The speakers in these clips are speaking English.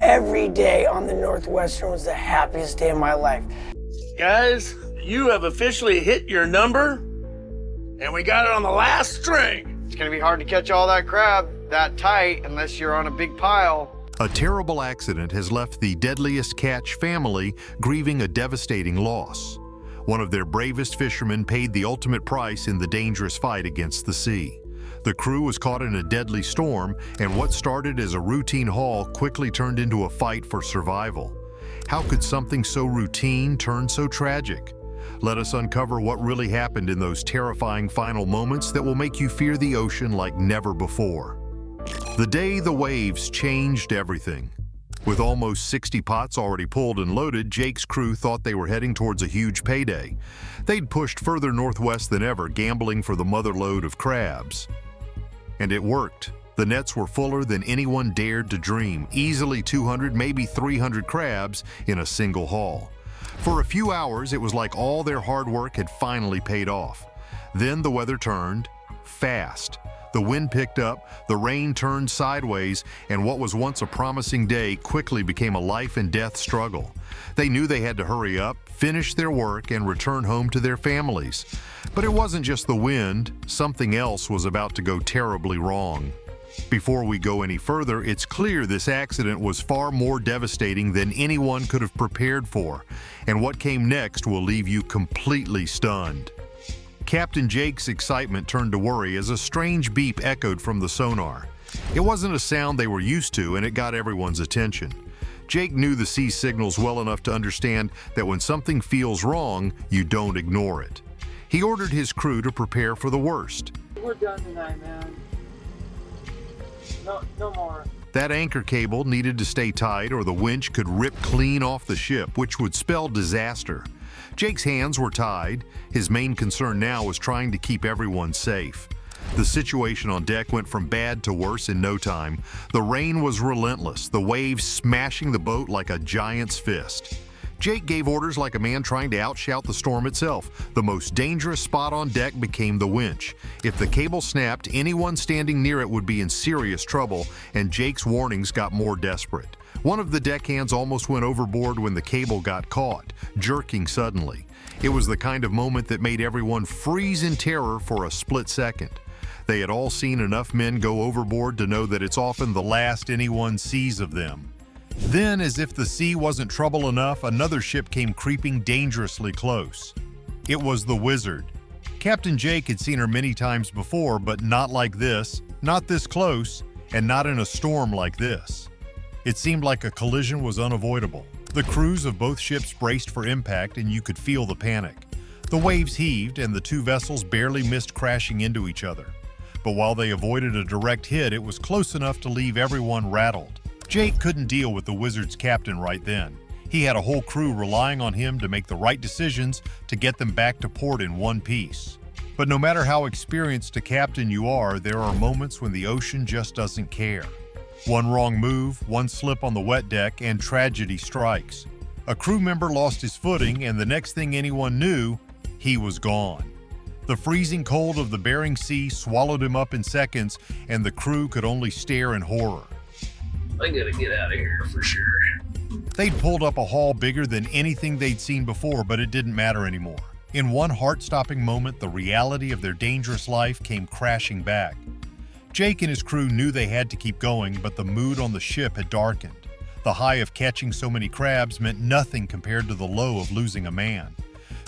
Every day on the Northwestern was the happiest day of my life. Guys, you have officially hit your number, and we got it on the last string. It's gonna be hard to catch all that crab that tight unless you're on a big pile. A terrible accident has left the Deadliest Catch family grieving a devastating loss. One of their bravest fishermen paid the ultimate price in the dangerous fight against the sea. The crew was caught in a deadly storm, and what started as a routine haul quickly turned into a fight for survival. How could something so routine turn so tragic? Let us uncover what really happened in those terrifying final moments that will make you fear the ocean like never before. The day the waves changed everything. With almost 60 pots already pulled and loaded, Jake's crew thought they were heading towards a huge payday. They'd pushed further northwest than ever, gambling for the mother lode of crabs. And it worked. The nets were fuller than anyone dared to dream, easily 200, maybe 300 crabs in a single haul. For a few hours, it was like all their hard work had finally paid off. Then the weather turned fast. The wind picked up, the rain turned sideways, and what was once a promising day quickly became a life and death struggle. They knew they had to hurry up, finish their work, and return home to their families. But it wasn't just the wind, something else was about to go terribly wrong. Before we go any further, it's clear this accident was far more devastating than anyone could have prepared for, and what came next will leave you completely stunned. Captain Jake's excitement turned to worry as a strange beep echoed from the sonar. It wasn't a sound they were used to, and it got everyone's attention. Jake knew the sea signals well enough to understand that when something feels wrong, you don't ignore it. He ordered his crew to prepare for the worst. We're done tonight, man. No more. That anchor cable needed to stay tight or the winch could rip clean off the ship, which would spell disaster. Jake's hands were tied. His main concern now was trying to keep everyone safe. The situation on deck went from bad to worse in no time. The rain was relentless, the waves smashing the boat like a giant's fist. Jake gave orders like a man trying to outshout the storm itself. The most dangerous spot on deck became the winch. If the cable snapped, anyone standing near it would be in serious trouble, and Jake's warnings got more desperate. One of the deckhands almost went overboard when the cable got caught, jerking suddenly. It was the kind of moment that made everyone freeze in terror for a split second. They had all seen enough men go overboard to know that it's often the last anyone sees of them. Then, as if the sea wasn't trouble enough, another ship came creeping dangerously close. It was the Wizard. Captain Jake had seen her many times before, but not like this, not this close, and not in a storm like this. It seemed like a collision was unavoidable. The crews of both ships braced for impact, and you could feel the panic. The waves heaved, and the two vessels barely missed crashing into each other. But while they avoided a direct hit, it was close enough to leave everyone rattled. Jake couldn't deal with the Wizard's captain right then. He had a whole crew relying on him to make the right decisions to get them back to port in one piece. But no matter how experienced a captain you are, there are moments when the ocean just doesn't care. One wrong move, one slip on the wet deck, and tragedy strikes. A crew member lost his footing, and the next thing anyone knew, he was gone. The freezing cold of the Bering Sea swallowed him up in seconds, and the crew could only stare in horror. I gotta get out of here for sure. They'd pulled up a haul bigger than anything they'd seen before, but it didn't matter anymore. In one heart-stopping moment, the reality of their dangerous life came crashing back. Jake and his crew knew they had to keep going, but the mood on the ship had darkened. The high of catching so many crabs meant nothing compared to the low of losing a man.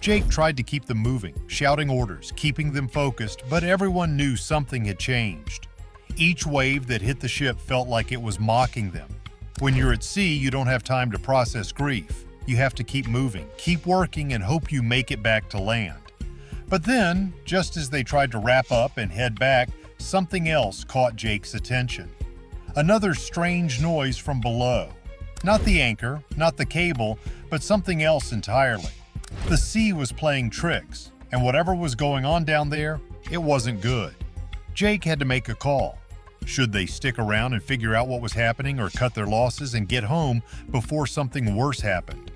Jake tried to keep them moving, shouting orders, keeping them focused, but everyone knew something had changed. Each wave that hit the ship felt like it was mocking them. When you're at sea, you don't have time to process grief. You have to keep moving, keep working, and hope you make it back to land. But then, just as they tried to wrap up and head back, something else caught Jake's attention. Another strange noise from below. Not the anchor, not the cable, but something else entirely. The sea was playing tricks, and whatever was going on down there, it wasn't good. Jake had to make a call. Should they stick around and figure out what was happening or cut their losses and get home before something worse happened?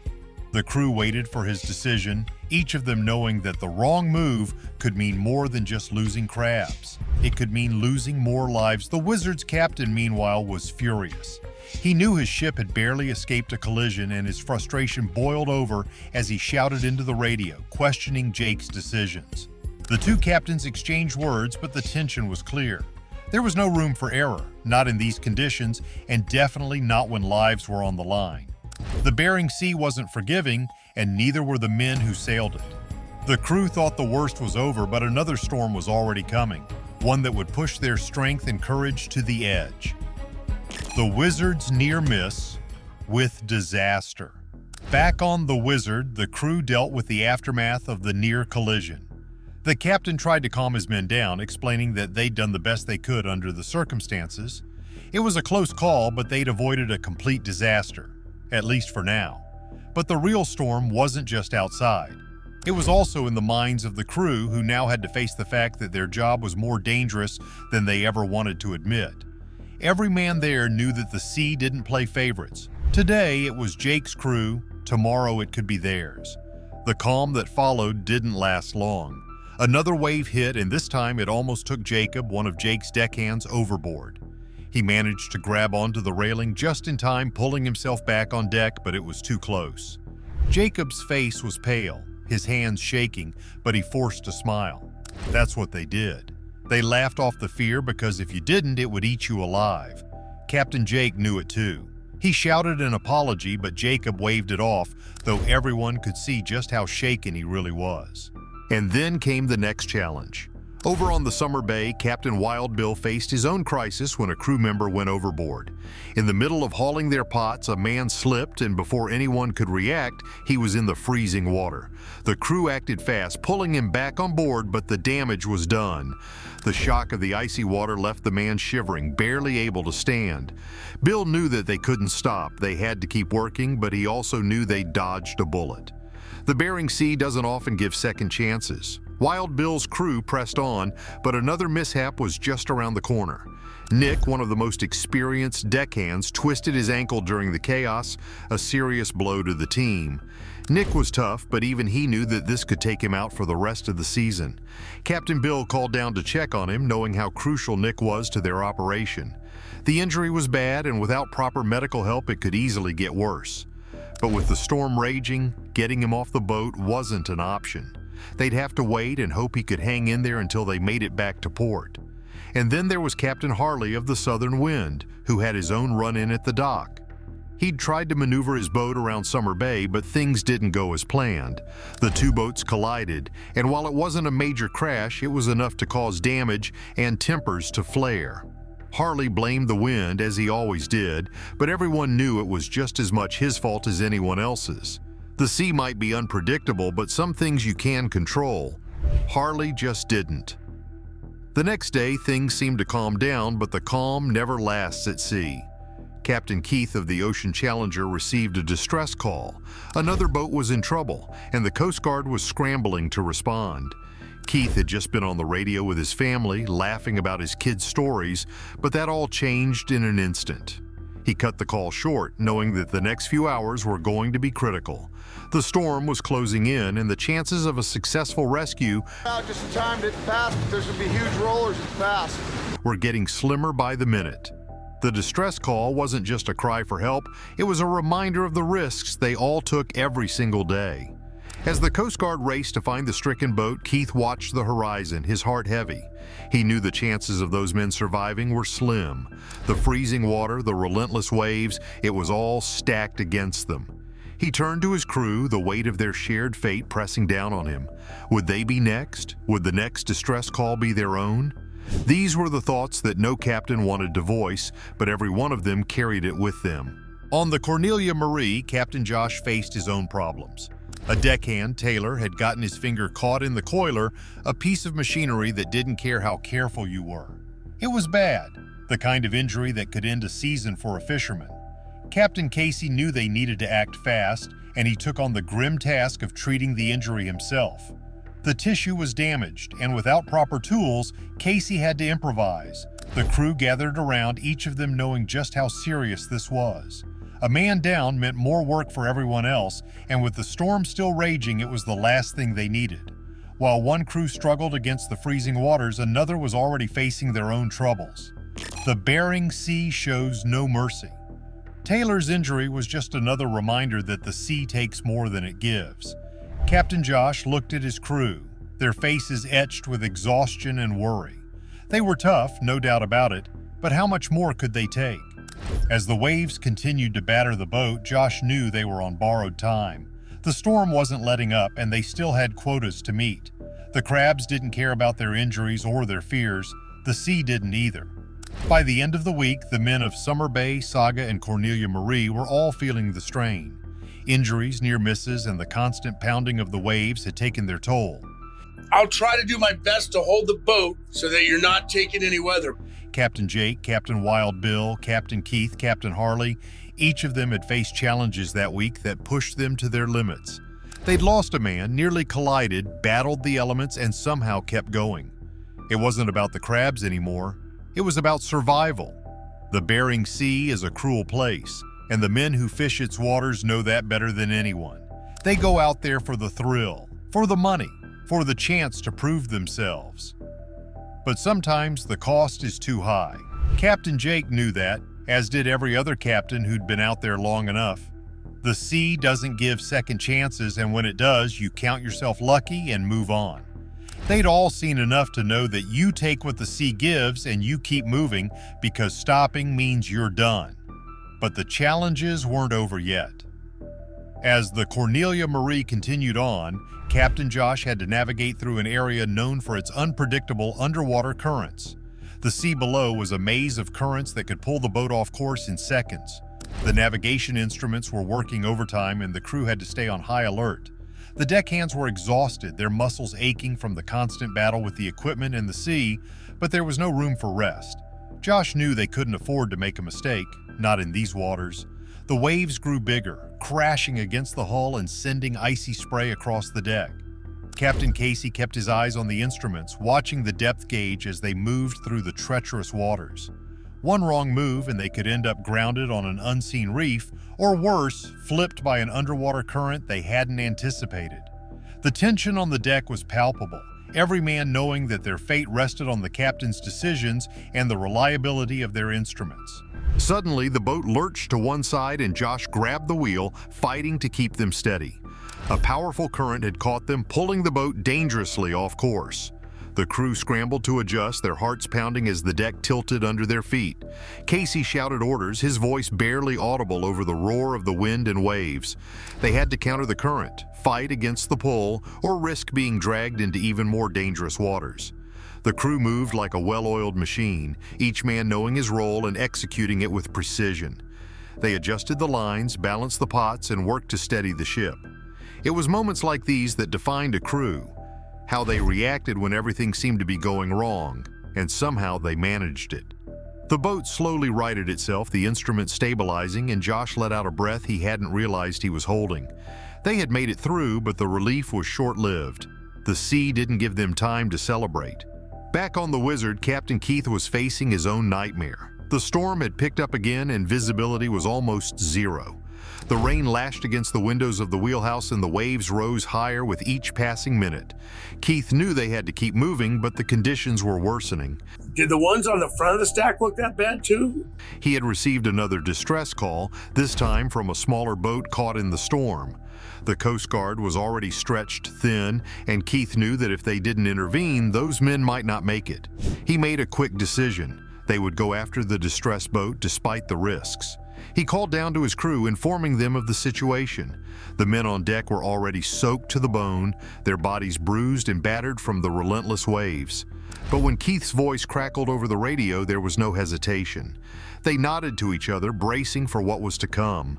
The crew waited for his decision, each of them knowing that the wrong move could mean more than just losing crabs. It could mean losing more lives. The Wizard's captain, meanwhile, was furious. He knew his ship had barely escaped a collision, and his frustration boiled over as he shouted into the radio, questioning Jake's decisions. The two captains exchanged words, but the tension was clear. There was no room for error, not in these conditions, and definitely not when lives were on the line. The Bering Sea wasn't forgiving, and neither were the men who sailed it. The crew thought the worst was over, but another storm was already coming, one that would push their strength and courage to the edge. The Wizard's near miss with disaster. Back on the Wizard, the crew dealt with the aftermath of the near collision. The captain tried to calm his men down, explaining that they'd done the best they could under the circumstances. It was a close call, but they'd avoided a complete disaster, at least for now. But the real storm wasn't just outside. It was also in the minds of the crew, who now had to face the fact that their job was more dangerous than they ever wanted to admit. Every man there knew that the sea didn't play favorites. Today it was Jake's crew, tomorrow it could be theirs. The calm that followed didn't last long. Another wave hit, and this time it almost took Jacob, one of Jake's deckhands, overboard. He managed to grab onto the railing just in time, pulling himself back on deck, but it was too close. Jacob's face was pale, his hands shaking, but he forced a smile. That's what they did. They laughed off the fear, because if you didn't, it would eat you alive. Captain Jake knew it too. He shouted an apology, but Jacob waved it off, though everyone could see just how shaken he really was. And then came the next challenge. Over on the Summer Bay, Captain Wild Bill faced his own crisis when a crew member went overboard. In the middle of hauling their pots, a man slipped, and before anyone could react, he was in the freezing water. The crew acted fast, pulling him back on board, but the damage was done. The shock of the icy water left the man shivering, barely able to stand. Bill knew that they couldn't stop. They had to keep working, but he also knew they dodged a bullet. The Bering Sea doesn't often give second chances. Wild Bill's crew pressed on, but another mishap was just around the corner. Nick, one of the most experienced deckhands, twisted his ankle during the chaos, a serious blow to the team. Nick was tough, but even he knew that this could take him out for the rest of the season. Captain Bill called down to check on him, knowing how crucial Nick was to their operation. The injury was bad, and without proper medical help, it could easily get worse. But with the storm raging, getting him off the boat wasn't an option. They'd have to wait and hope he could hang in there until they made it back to port. And then there was Captain Harley of the Southern Wind, who had his own run-in at the dock. He'd tried to maneuver his boat around Summer Bay, but things didn't go as planned. The two boats collided, and while it wasn't a major crash, it was enough to cause damage and timbers to flare. Harley blamed the wind, as he always did, but everyone knew it was just as much his fault as anyone else's. The sea might be unpredictable, but some things you can control. Harley just didn't. The next day, things seemed to calm down, but the calm never lasts at sea. Captain Keith of the Ocean Challenger received a distress call. Another boat was in trouble, and the Coast Guard was scrambling to respond. Keith had just been on the radio with his family, laughing about his kids' stories, but that all changed in an instant. He cut the call short, knowing that the next few hours were going to be critical. The storm was closing in, and the chances of a successful rescue Just in time to pass, but there's going to be huge rollers at fast. were getting slimmer by the minute. The distress call wasn't just a cry for help, it was a reminder of the risks they all took every single day. As the Coast Guard raced to find the stricken boat, Keith watched the horizon, his heart heavy. He knew the chances of those men surviving were slim. The freezing water, the relentless waves, it was all stacked against them. He turned to his crew, the weight of their shared fate pressing down on him. Would they be next? Would the next distress call be their own? These were the thoughts that no captain wanted to voice, but every one of them carried it with them. On the Cornelia Marie, Captain Josh faced his own problems. A deckhand, Taylor, had gotten his finger caught in the coiler, a piece of machinery that didn't care how careful you were. It was bad, the kind of injury that could end a season for a fisherman. Captain Casey knew they needed to act fast, and he took on the grim task of treating the injury himself. The tissue was damaged, and without proper tools, Casey had to improvise. The crew gathered around, each of them knowing just how serious this was. A man down meant more work for everyone else, and with the storm still raging, it was the last thing they needed. While one crew struggled against the freezing waters, another was already facing their own troubles. The Bering Sea shows no mercy. Taylor's injury was just another reminder that the sea takes more than it gives. Captain Josh looked at his crew, their faces etched with exhaustion and worry. They were tough, no doubt about it, but how much more could they take? As the waves continued to batter the boat, Josh knew they were on borrowed time. The storm wasn't letting up, and they still had quotas to meet. The crabs didn't care about their injuries or their fears. The sea didn't either. By the end of the week, the men of Summer Bay, Saga, and Cornelia Marie were all feeling the strain. Injuries, near misses, and the constant pounding of the waves had taken their toll. I'll try to do my best to hold the boat so that you're not taking any weather. Captain Jake, Captain Wild Bill, Captain Keith, Captain Harley, each of them had faced challenges that week that pushed them to their limits. They'd lost a man, nearly collided, battled the elements, and somehow kept going. It wasn't about the crabs anymore. It was about survival. The Bering Sea is a cruel place, and the men who fish its waters know that better than anyone. They go out there for the thrill, for the money, for the chance to prove themselves. But sometimes the cost is too high. Captain Jake knew that, as did every other captain who'd been out there long enough. The sea doesn't give second chances, and when it does, you count yourself lucky and move on. They'd all seen enough to know that you take what the sea gives and you keep moving, because stopping means you're done. But the challenges weren't over yet. As the Cornelia Marie continued on, Captain Josh had to navigate through an area known for its unpredictable underwater currents. The sea below was a maze of currents that could pull the boat off course in seconds. The navigation instruments were working overtime, and the crew had to stay on high alert. The deckhands were exhausted, their muscles aching from the constant battle with the equipment and the sea, but there was no room for rest. Josh knew they couldn't afford to make a mistake, not in these waters. The waves grew bigger, crashing against the hull and sending icy spray across the deck. Captain Casey kept his eyes on the instruments, watching the depth gauge as they moved through the treacherous waters. One wrong move and they could end up grounded on an unseen reef, or worse, flipped by an underwater current they hadn't anticipated. The tension on the deck was palpable, every man knowing that their fate rested on the captain's decisions and the reliability of their instruments. Suddenly, the boat lurched to one side and Josh grabbed the wheel, fighting to keep them steady. A powerful current had caught them, pulling the boat dangerously off course. The crew scrambled to adjust, their hearts pounding as the deck tilted under their feet. Casey shouted orders, his voice barely audible over the roar of the wind and waves. They had to counter the current, fight against the pull, or risk being dragged into even more dangerous waters. The crew moved like a well-oiled machine, each man knowing his role and executing it with precision. They adjusted the lines, balanced the pots, and worked to steady the ship. It was moments like these that defined a crew, how they reacted when everything seemed to be going wrong, and somehow they managed it. The boat slowly righted itself, the instrument stabilizing, and Josh let out a breath he hadn't realized he was holding. They had made it through, but the relief was short-lived. The sea didn't give them time to celebrate. Back on the Wizard, Captain Keith was facing his own nightmare. The storm had picked up again and visibility was almost zero. The rain lashed against the windows of the wheelhouse and the waves rose higher with each passing minute. Keith knew they had to keep moving, but the conditions were worsening. Did the ones on the front of the stack look that bad too? He had received another distress call, this time from a smaller boat caught in the storm. The Coast Guard was already stretched thin, and Keith knew that if they didn't intervene, those men might not make it. He made a quick decision. They would go after the distress boat despite the risks. He called down to his crew, informing them of the situation. The men on deck were already soaked to the bone, their bodies bruised and battered from the relentless waves. But when Keith's voice crackled over the radio, there was no hesitation. They nodded to each other, bracing for what was to come.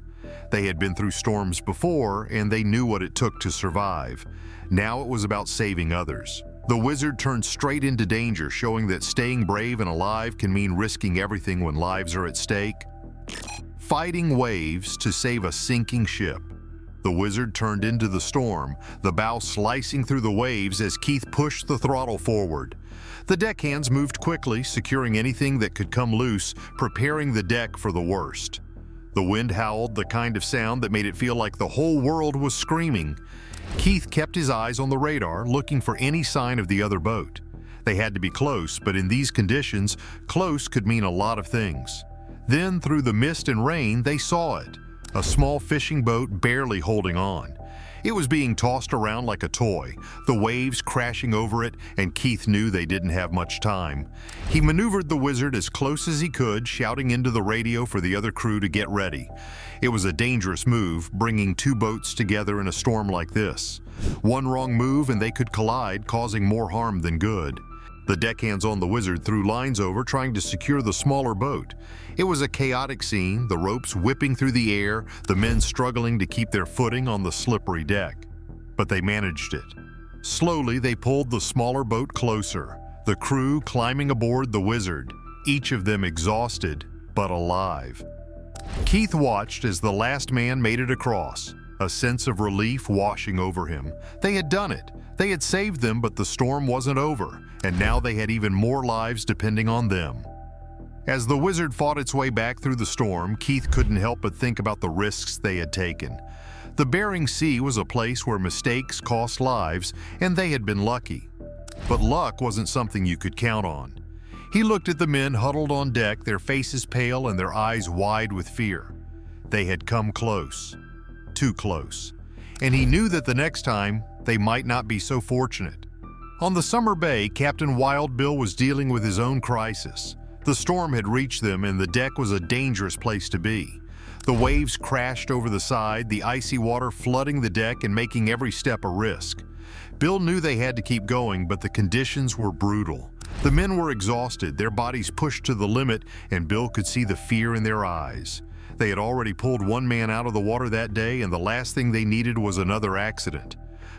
They had been through storms before, and they knew what it took to survive. Now it was about saving others. The Wizard turned straight into danger, showing that staying brave and alive can mean risking everything when lives are at stake. Fighting waves to save a sinking ship. The Wizard turned into the storm, the bow slicing through the waves as Keith pushed the throttle forward. The deckhands moved quickly, securing anything that could come loose, preparing the deck for the worst. The wind howled, the kind of sound that made it feel like the whole world was screaming. Keith kept his eyes on the radar, looking for any sign of the other boat. They had to be close, but in these conditions, close could mean a lot of things. Then, through the mist and rain, they saw it. A small fishing boat barely holding on. It was being tossed around like a toy, the waves crashing over it, and Keith knew they didn't have much time. He maneuvered the Wizard as close as he could, shouting into the radio for the other crew to get ready. It was a dangerous move, bringing two boats together in a storm like this. One wrong move and they could collide, causing more harm than good. The deckhands on the Wizard threw lines over, trying to secure the smaller boat. It was a chaotic scene, the ropes whipping through the air, the men struggling to keep their footing on the slippery deck. But they managed it. Slowly, they pulled the smaller boat closer, the crew climbing aboard the Wizard, each of them exhausted but alive. Keith watched as the last man made it across, a sense of relief washing over him. They had done it. They had saved them, but the storm wasn't over, and now they had even more lives depending on them. As the Wizard fought its way back through the storm, Keith couldn't help but think about the risks they had taken. The Bering Sea was a place where mistakes cost lives, and they had been lucky. But luck wasn't something you could count on. He looked at the men huddled on deck, their faces pale and their eyes wide with fear. They had come close, too close, and he knew that the next time they might not be so fortunate. On the Summer Bay, Captain Wild Bill was dealing with his own crisis. The storm had reached them and the deck was a dangerous place to be. The waves crashed over the side, the icy water flooding the deck and making every step a risk. Bill knew they had to keep going, but the conditions were brutal. The men were exhausted, their bodies pushed to the limit, and Bill could see the fear in their eyes. They had already pulled one man out of the water that day, and the last thing they needed was another accident.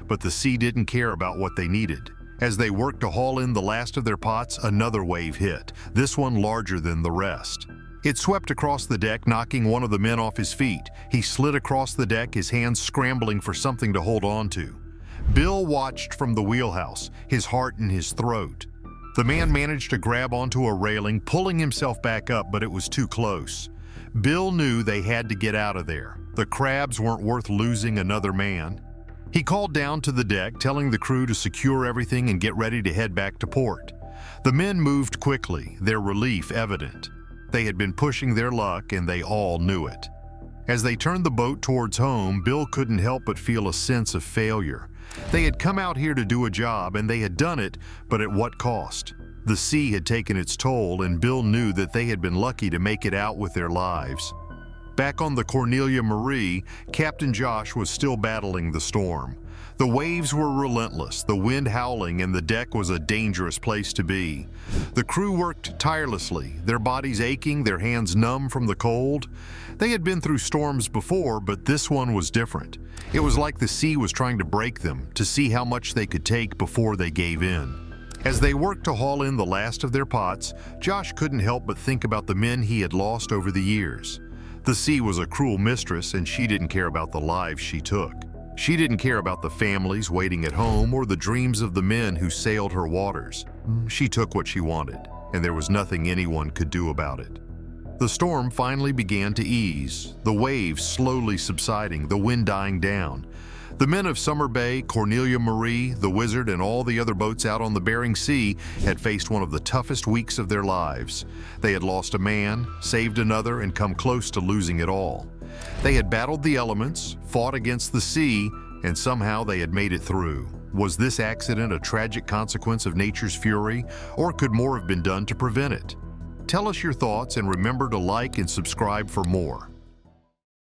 But the sea didn't care about what they needed. As they worked to haul in the last of their pots, another wave hit, this one larger than the rest. It swept across the deck, knocking one of the men off his feet. He slid across the deck, his hands scrambling for something to hold on to. Bill watched from the wheelhouse, his heart in his throat. The man managed to grab onto a railing, pulling himself back up, but it was too close. Bill knew they had to get out of there. The crabs weren't worth losing another man. He called down to the deck, telling the crew to secure everything and get ready to head back to port. The men moved quickly, their relief evident. They had been pushing their luck, and they all knew it. As they turned the boat towards home, Bill couldn't help but feel a sense of failure. They had come out here to do a job, and they had done it, but at what cost? The sea had taken its toll, and Bill knew that they had been lucky to make it out with their lives. Back on the Cornelia Marie, Captain Josh was still battling the storm. The waves were relentless, the wind howling, and the deck was a dangerous place to be. The crew worked tirelessly, their bodies aching, their hands numb from the cold. They had been through storms before, but this one was different. It was like the sea was trying to break them, to see how much they could take before they gave in. As they worked to haul in the last of their pots, Josh couldn't help but think about the men he had lost over the years. The sea was a cruel mistress, and she didn't care about the lives she took. She didn't care about the families waiting at home or the dreams of the men who sailed her waters. She took what she wanted, and there was nothing anyone could do about it. The storm finally began to ease, the waves slowly subsiding, the wind dying down. The men of Summer Bay, Cornelia Marie, the Wizard, and all the other boats out on the Bering Sea had faced one of the toughest weeks of their lives. They had lost a man, saved another, and come close to losing it all. They had battled the elements, fought against the sea, and somehow they had made it through. Was this accident a tragic consequence of nature's fury, or could more have been done to prevent it? Tell us your thoughts and remember to like and subscribe for more.